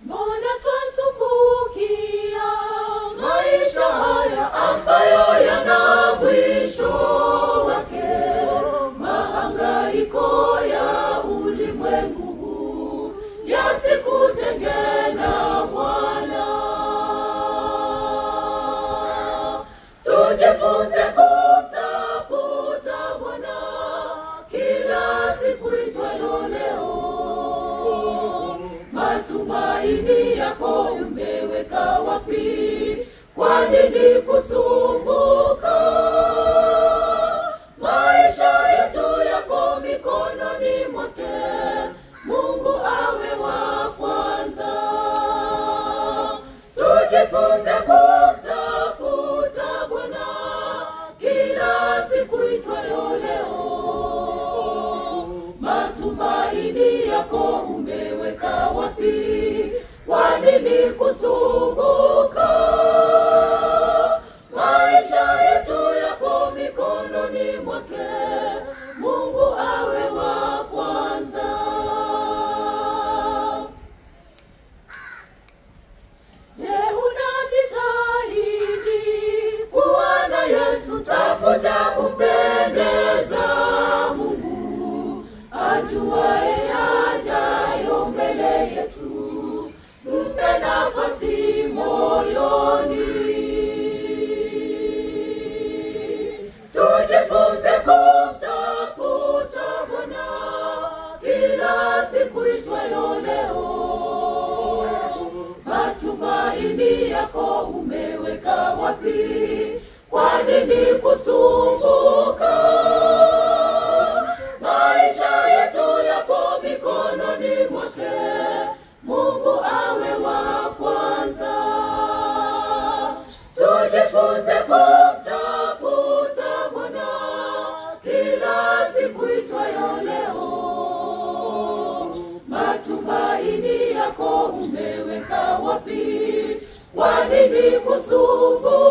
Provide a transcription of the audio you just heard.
Mbona twasumbukia maisha haya ambayo yana mwisho wake? Mahangaiko ya ulimwengu huu yasikutenge na Bwana. Tujifunze kumtafuta Bwana kila siku itwayo leo. Matumaini yako umeweka wapi? Kwa nini kusumbuka? Maisha yetu yapo mikononi mwake. Mungu awe wa kwanza. Tujifunze kumtafuta Bwana kila siku itwayo leo. Matumaini yako umeweka wapi? Kwa nini kusumbuka? Maisha yetu yapo mikononi mwake. Mungu awe wa kwanza. Je, unajitahidi kuwa na Yesu? Tafuta kumpendeza Mungu ajuaye yajayo mbele yetu. Mpe nafasi moyoni. Tujifunze kumtafuta Bwana kila siku itwayo leo. Matumaini yako umeweka wapi? Kwa nini kusumbuka? Maisha yetu yapo mikononi mwake. Mungu awe wa kwanza. Tujifunze kumtafuta Bwana kila siku itwayo leo. Matumaini yako umeweka wapi? Kwa nini kusumbuka?